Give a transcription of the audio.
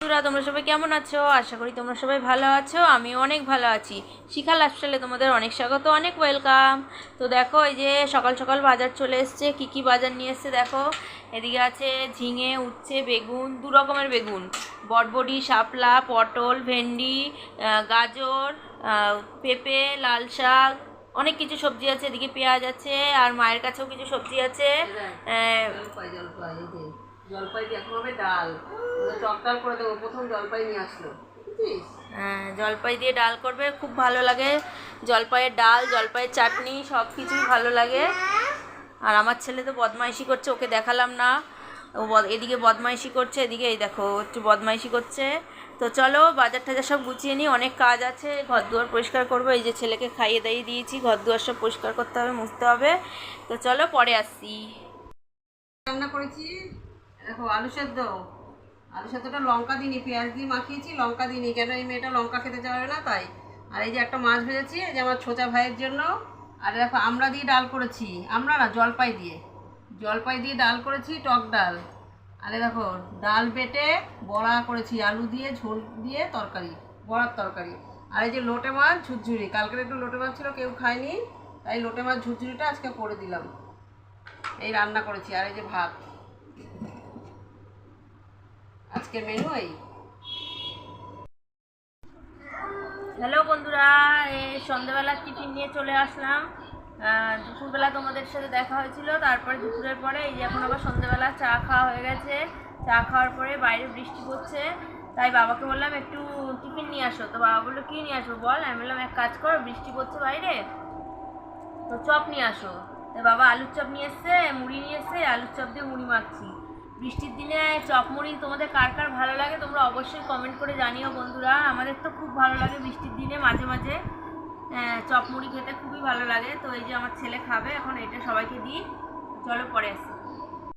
বন্ধুরা তোমরা সবাই কেমন আছো? আশা করি তোমরা সবাই ভালো আছো। আমি অনেক ভালো আছি। শিখা লাইফস্টাইলে তোমাদের অনেক স্বাগত, অনেক ওয়েলকাম। তো দেখো এই যে সকাল সকাল বাজার চলে এসছে। কি কি বাজার নিয়ে এসছে দেখো। এদিকে আছে ঝিঙে, উচ্ছে, বেগুন, দু রকমের বেগুন, বটবটি, শাপলা, পটল, ভেন্ডি, গাজর, পেঁপে, লাল শাক, অনেক কিছু সবজি আছে। এদিকে পেঁয়াজ আছে, আর মায়ের কাছেও কিছু সবজি আছে। জলপাই দিয়ে এখন হবে ডাল, টক করে দেবো। প্রথম জলপাই নিয়ে আসলো, জলপাই দিয়ে ডাল করবে, খুব ভালো লাগে। জলপাইয়ের ডাল, জলপাইয়ের চাটনি সব কিছুই ভালো লাগে। আর আমার ছেলে তো বদমাইশি করছে, ওকে দেখালাম না। ও এদিকে বদমাইশি করছে, এদিকে এই দেখো একটু বদমাইশি করছে। তো চলো বাজার টাজার সব গুছিয়ে নিই, অনেক কাজ আছে। ঘর দুয়ার পরিষ্কার করবো, এই যে ছেলেকে খাইয়ে দাইয়ে দিয়েছি, ঘর দুয়ার সব পরিষ্কার করতে হবে, মুছতে হবে। তো চলো পরে আসছি। রান্না করেছি দেখো আলু সেদ্ধ। আলু সেদ্ধটা লঙ্কা দিইনি, পেঁয়াজ দিয়ে মাখিয়েছি, লঙ্কা দিইনি কেন এই মেয়েটা লঙ্কা খেতে চাবে না তাই। আর এই যে একটা মাছ ভেজেছি, এই যে আমার ছোটা ভাইয়ের জন্য। আর দেখো আমরা দিয়ে ডাল করেছি, আমরা না জলপাই দিয়ে, জলপাই দিয়ে ডাল করেছি, টক ডাল। আরে দেখো ডাল বেটে বড়া করেছি, আলু দিয়ে ঝোল দিয়ে তরকারি, বড়ার তরকারি। আর এই যে লোটে মাছ ঝুরঝুরি, কালকের একটু লোটে মাছ ছিল, কেউ খায়নি, তাই লোটে মাছ ঝুরঝুরিটা আজকে করে দিলাম। এই রান্না করেছি। আর এই যে ভাত, আজকের মেনু এই। হ্যালো বন্ধুরা, এই সন্ধ্যেবেলার টিফিন নিয়ে চলে আসলাম। দুপুরবেলা তোমাদের সাথে দেখা হয়েছিল, তারপরে দুপুরের পরে এই যে এখন আবার সন্ধ্যেবেলা চা খাওয়া হয়ে গেছে। চা খাওয়ার পরে বাইরে বৃষ্টি পড়ছে, তাই বাবাকে বললাম একটু টিফিন নিয়ে আসো। তো বাবা বললো কী নিয়ে আসবো বল। আমি বললাম এক কাজ করো, বৃষ্টি পড়ছে বাইরে, তো চপ নিয়ে আসো। তো বাবা আলুর চপ নিয়ে এসছে, মুড়ি নিয়ে এসছে, আলুর চপ দিয়ে মুড়ি মাখছি। বৃষ্টির দিনে চপ মুড়ি তোমাদের কার কার ভালো লাগে তোমরা অবশ্যই কমেন্ট করে জানিও বন্ধুরা। আমাদের তো খুব ভালো লাগে বৃষ্টির দিনে মাঝে মাঝে চপ মুড়ি খেতে খুবই ভালো লাগে। তো এই যে আমার ছেলে খাবে এখন, এটা সবাইকে দিই। চলো পরে আসি।